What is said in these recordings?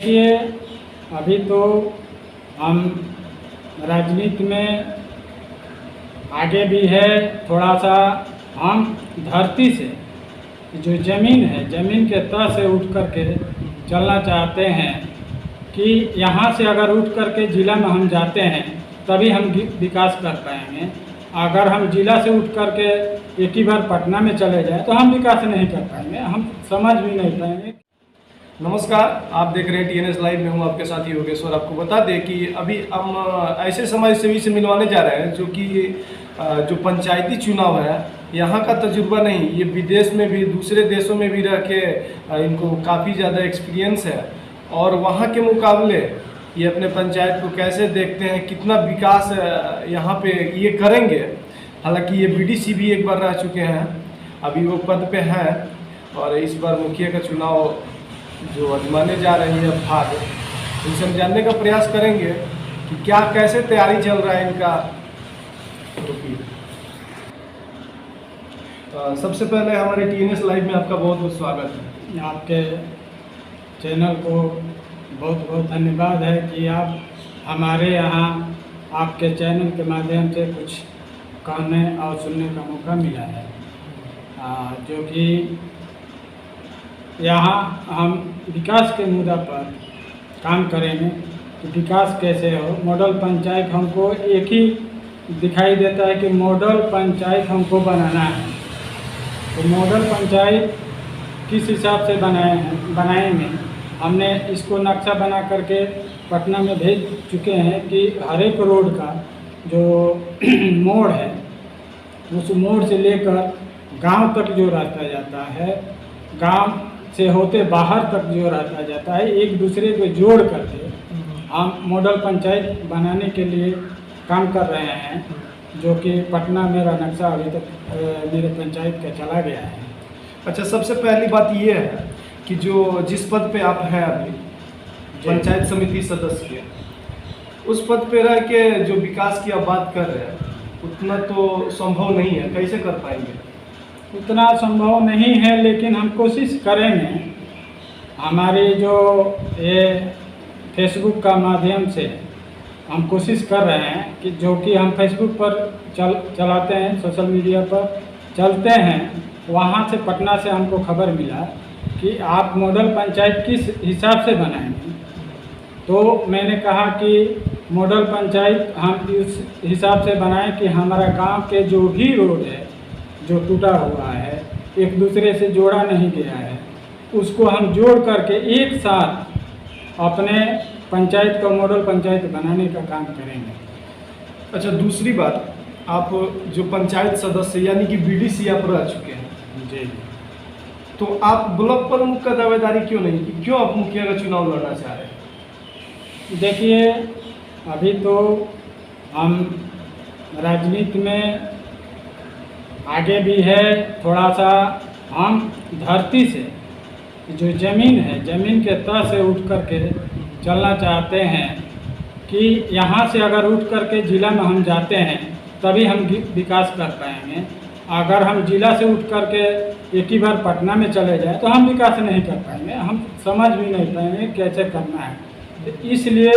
देखिए, अभी तो हम राजनीति में आगे भी है। थोड़ा सा हम धरती से जो ज़मीन है, ज़मीन के तह से उठ कर के चलना चाहते हैं कि यहाँ से अगर उठ कर के ज़िला में हम जाते हैं तभी हम विकास कर पाएंगे। अगर हम ज़िला से उठ कर के एक ही बार पटना में चले जाए तो हम विकास नहीं कर पाएंगे, हम समझ भी नहीं पाएंगे। नमस्कार, आप देख रहे हैं TNS लाइव में हूँ आपके साथी योगेश्वर। आपको बता दें कि अभी हम ऐसे समाज सेवी से मिलवाने जा रहे हैं जो कि जो पंचायती चुनाव है, यहाँ का तजुर्बा नहीं, ये विदेश में भी दूसरे देशों में भी रह के इनको काफ़ी ज़्यादा एक्सपीरियंस है और वहाँ के मुकाबले ये अपने पंचायत को कैसे देखते हैं, कितना विकास यहाँ पे ये करेंगे। हालांकि ये BDC भी एक बार रह चुके हैं, अभी वो पद पे हैं और इस बार मुखिया का चुनाव जो आजमाने जा रही है भाग, इनसे हम जानने का प्रयास करेंगे कि क्या कैसे तैयारी चल रहा है इनका। सबसे पहले हमारे TNS लाइव में आपका बहुत बहुत स्वागत है। आपके चैनल को बहुत बहुत धन्यवाद है कि आप हमारे यहाँ आपके चैनल के माध्यम से कुछ कहने और सुनने का मौका मिला है, जो कि यहाँ हम विकास के मुद्दा पर काम करेंगे कि विकास कैसे हो। मॉडल पंचायत हमको एक ही दिखाई देता है कि मॉडल पंचायत हमको बनाना है, तो मॉडल पंचायत किस हिसाब से बनाएंगे। हमने इसको नक्शा बना करके पटना में भेज चुके हैं कि हर एक रोड का जो मोड़ है, उस मोड़ से लेकर गांव तक जो रास्ता जाता है, गांव से होते बाहर तक जो रास्ता जाता है, एक दूसरे को जोड़ करके हम मॉडल पंचायत बनाने के लिए काम कर रहे हैं, जो कि पटना मेरा नक्शा अभी तक मेरे पंचायत का चला गया है। अच्छा, सबसे पहली बात ये है कि जो जिस पद पे आप हैं अभी, पंचायत समिति सदस्य, उस पद पे रह के जो विकास की आप बात कर रहे हैं उतना तो संभव नहीं है, कैसे कर पाएंगे? उतना संभव नहीं है, लेकिन हम कोशिश करेंगे। हमारे जो ये फेसबुक का माध्यम से हम कोशिश कर रहे हैं कि जो कि हम फेसबुक पर चलाते हैं, सोशल मीडिया पर चलते हैं, वहाँ से पटना से हमको खबर मिला कि आप मॉडल पंचायत किस हिसाब से बनाएंगे। तो मैंने कहा कि मॉडल पंचायत हम इस हिसाब से बनाएं कि हमारा गांव के जो भी रोड है जो टूटा हुआ है, एक दूसरे से जोड़ा नहीं गया है, उसको हम जोड़ करके एक साथ अपने पंचायत का मॉडल पंचायत बनाने का काम करेंगे। अच्छा, दूसरी बात, आप जो पंचायत सदस्य यानी कि BDC आप रह चुके हैं जी, तो आप ब्लॉक प्रमुख का दावेदारी क्यों नहीं की? क्यों आप मुखिया का चुनाव लड़ना चाह रहे हैं? देखिए, अभी तो हम राजनीति में आगे भी है। थोड़ा सा हम धरती से जो ज़मीन है, ज़मीन के तह से उठ कर के चलना चाहते हैं कि यहाँ से अगर उठ कर के ज़िला में हम जाते हैं तभी हम विकास कर पाएंगे। अगर हम ज़िला से उठ कर के एक ही बार पटना में चले जाए तो हम विकास नहीं कर पाएंगे, हम समझ भी नहीं पाएंगे कैसे करना है। तो इसलिए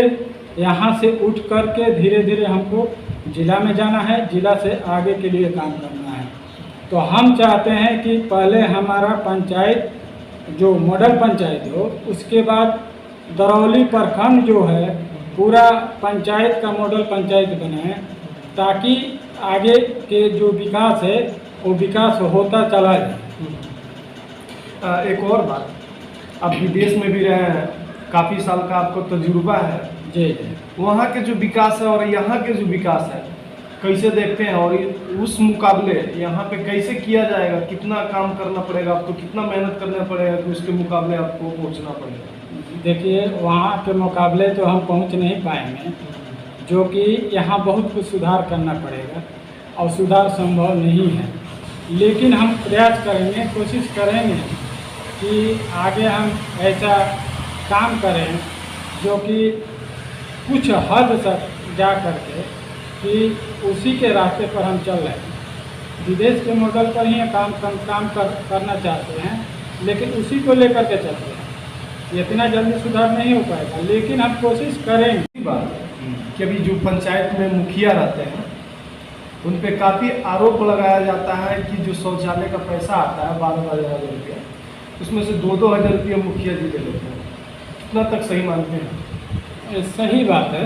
यहाँ से उठ कर के धीरे धीरे हमको ज़िला में जाना है, ज़िला से आगे के लिए काम करना है। तो हम चाहते हैं कि पहले हमारा पंचायत जो मॉडल पंचायत हो, उसके बाद दरौली प्रखंड जो है पूरा पंचायत का मॉडल पंचायत बने, ताकि आगे के जो विकास है वो विकास होता चला जाए। एक और बात, आप विदेश में भी रहे हैं, काफ़ी साल का आपको तजुर्बा है जी। वहाँ के जो विकास है और यहाँ के जो विकास है कैसे देखते हैं, और उस मुकाबले यहाँ पे कैसे किया जाएगा? कितना काम करना पड़ेगा आपको, कितना मेहनत करना पड़ेगा कि उसके मुकाबले आपको पहुँचना पड़ेगा? देखिए, वहाँ के मुकाबले तो हम पहुँच नहीं पाएंगे, जो कि यहाँ बहुत कुछ सुधार करना पड़ेगा और सुधार संभव नहीं है। लेकिन हम प्रयास करेंगे, कोशिश करेंगे कि आगे हम ऐसा काम करें जो कि कुछ हद तक जा करके कि उसी के रास्ते पर हम चल रहे हैं। विदेश के मॉडल पर ही काम करना चाहते हैं, लेकिन उसी को लेकर के चलते हैं। इतना जल्दी सुधार नहीं हो पाएगा, लेकिन हम कोशिश करेंगे। बात है कि अभी जो पंचायत में मुखिया रहते हैं उन पे काफ़ी आरोप लगाया जाता है कि जो शौचालय का पैसा आता है 12,000 रुपया, उसमें से 2-2 हज़ार रुपया मुखिया जी ले लेते हैं। कितना तक सही मानते हैं? ये सही बात है,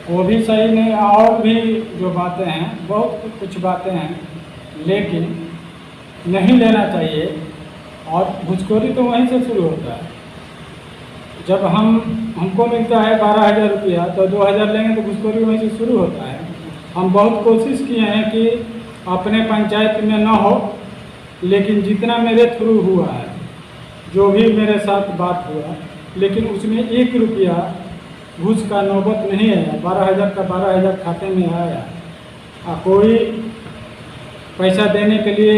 वो भी सही नहीं, और भी जो बातें हैं, बहुत कुछ बातें हैं, लेकिन नहीं लेना चाहिए। और घूसखोरी तो वहीं से शुरू होता है। जब हमको मिलता है 12,000 रुपया, तो 2,000 लेंगे तो घूसखोरी वहीं से शुरू होता है। हम बहुत कोशिश किए हैं कि अपने पंचायत में ना हो, लेकिन जितना मेरे थ्रू हुआ है, जो भी मेरे साथ बात हुआ, लेकिन उसमें 1 रुपया घूस का नौबत नहीं आया। 12,000 का 12,000 खाते में आया। कोई पैसा देने के लिए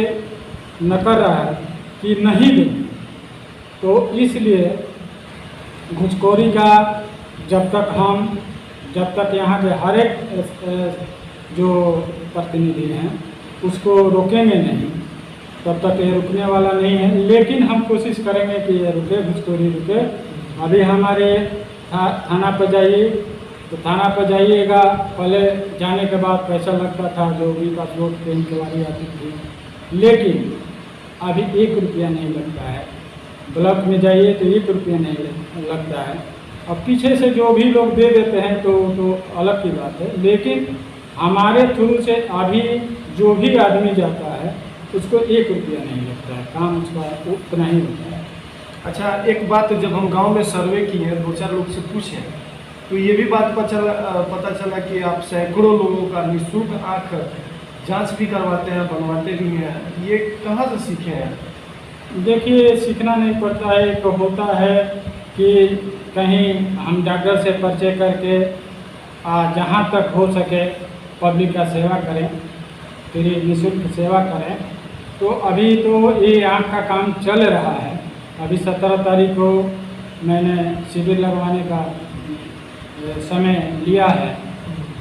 न कर रहा है कि नहीं दें, तो इसलिए घूसखोरी का जब तक यहाँ के हर एक जो प्रतिनिधि हैं उसको रोकेंगे नहीं, तब तक ये रुकने वाला नहीं है। लेकिन हम कोशिश करेंगे कि ये रुके, घूसखोरी रुके। अभी हमारे थाना पर जाइए, तो थाना पर जाइएगा, पहले जाने के बाद पैसा लगता था, जो भी पासपोर्ट की इंक्वायरी आती थी, लेकिन अभी 1 रुपया नहीं लगता है। ब्लॉक में जाइए तो 1 रुपया नहीं लगता है। अब पीछे से जो भी लोग दे देते हैं तो अलग की बात है, लेकिन हमारे थ्रू से अभी जो भी आदमी जाता है उसको 1 रुपया नहीं लगता है, काम उसका उतना ही होता है। अच्छा, एक बात, जब हम गांव में सर्वे किए, 2-4 लोग से पूछे, तो ये भी बात पता चला कि आप सैकड़ों लोगों का निःशुल्क आँख जांच भी करवाते हैं, बनवाते भी हैं। ये कहाँ से सीखे हैं? देखिए, सीखना नहीं पड़ता है। तो होता है कि कहीं हम डॉक्टर से परिचय करके जहाँ तक हो सके पब्लिक का सेवा करें, फिर निःशुल्क सेवा करें। तो अभी तो ये आँख का काम चल रहा है। अभी 17 तारीख को मैंने शिविर लगवाने का समय लिया है,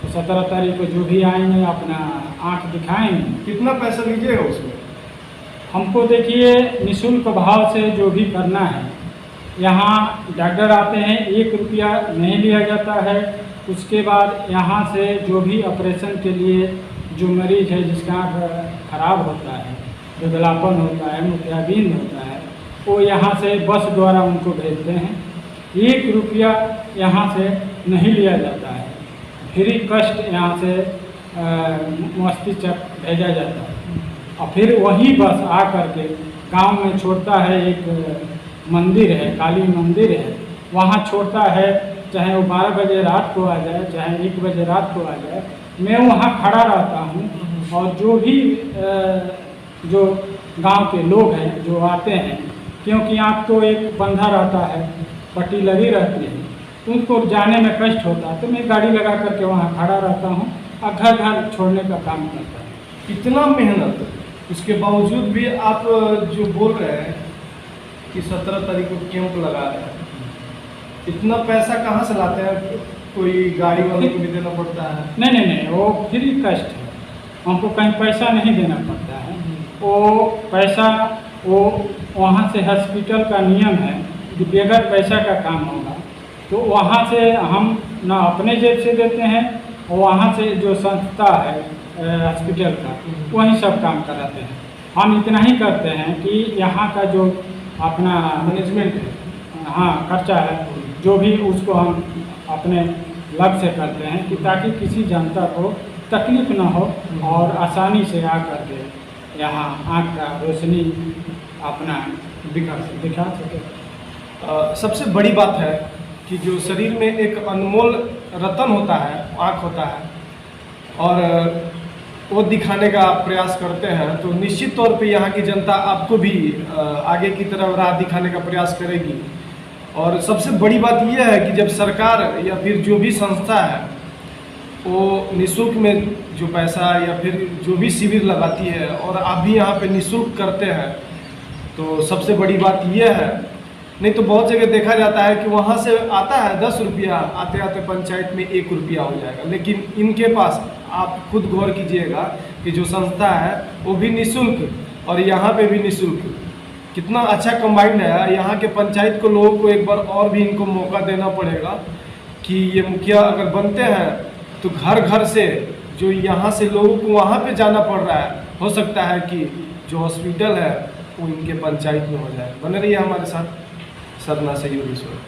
तो 17 तारीख को जो भी आएंगे अपना आँख दिखाएंगे। कितना पैसा लीजिएगा उसमें? हमको देखिए, निःशुल्क भाव से जो भी करना है, यहाँ डॉक्टर आते हैं, 1 रुपया नहीं लिया जाता है। उसके बाद यहाँ से जो भी ऑपरेशन के लिए जो मरीज है, जिसका आँख खराब होता है, दुबलापन होता है, मोतियाबिंद होता है, वो यहाँ से बस द्वारा उनको भेजते हैं। 1 रुपया यहाँ से नहीं लिया जाता है। फ्री कष्ट यहाँ से मस्तिष्क भेजा जाता है, और फिर वही बस आ करके गांव में छोड़ता है। एक मंदिर है, काली मंदिर है, वहाँ छोड़ता है। चाहे वो 12 बजे रात को आ जाए, चाहे 1 बजे रात को आ जाए, मैं वहाँ खड़ा रहता हूँ। और जो भी जो गांव के लोग हैं जो आते हैं, क्योंकि आँख तो एक बंधा रहता है, पट्टी लगी रहती है, तो उनको जाने में कष्ट होता है, तो मैं गाड़ी लगा करके वहाँ खड़ा रहता हूँ और घर घर छोड़ने का काम करता हूँ। इतना मेहनत, उसके बावजूद भी आप जो बोल रहे हैं कि 17 तारीख को कैंप लगा रहे हैं, इतना पैसा कहाँ से लाते हैं? कोई गाड़ी वाले को भी देना पड़ता है? नहीं, वो फ्री कष्ट है, हमको कहीं पैसा नहीं देना पड़ता है। वो पैसा वो वहाँ से हॉस्पिटल का नियम है कि बगैर पैसा का काम होगा, तो वहाँ से हम ना अपने जेब से देते हैं, और वहाँ से जो संस्था है हॉस्पिटल का, वही सब काम कराते हैं। हम इतना ही करते हैं कि यहाँ का जो अपना मैनेजमेंट है, हाँ खर्चा है, जो भी उसको हम अपने लग से करते हैं, कि ताकि किसी जनता को तकलीफ ना हो और आसानी से आ करके यहाँ आँख का रोशनी अपना दिखा सके। सबसे बड़ी बात है कि जो शरीर में एक अनमोल रतन होता है, आँख होता है, और वो दिखाने का आप प्रयास करते हैं, तो निश्चित तौर पे यहाँ की जनता आपको भी आगे की तरफ राह दिखाने का प्रयास करेगी। और सबसे बड़ी बात यह है कि जब सरकार या फिर जो भी संस्था है वो निःशुल्क में जो पैसा या फिर जो भी शिविर लगाती है और आप भी यहाँ पे निःशुल्क करते हैं, तो सबसे बड़ी बात यह है। नहीं तो बहुत जगह देखा जाता है कि वहाँ से आता है 10 रुपया, आते आते पंचायत में 1 रुपया हो जाएगा। लेकिन इनके पास आप खुद गौर कीजिएगा कि जो संस्था है वो भी निःशुल्क और यहाँ पे भी निःशुल्क, कितना अच्छा कंबाइंड है। यहाँ के पंचायत को लोगों को एक बार और भी इनको मौका देना पड़ेगा कि ये मुखिया अगर बनते हैं तो घर घर से जो यहाँ से लोगों को वहाँ पे जाना पड़ रहा है, हो सकता है कि जो हॉस्पिटल है वो इनके पंचायत में हो जाए। बने रहिए हमारे साथ। सरना सहयोग ईश्वर।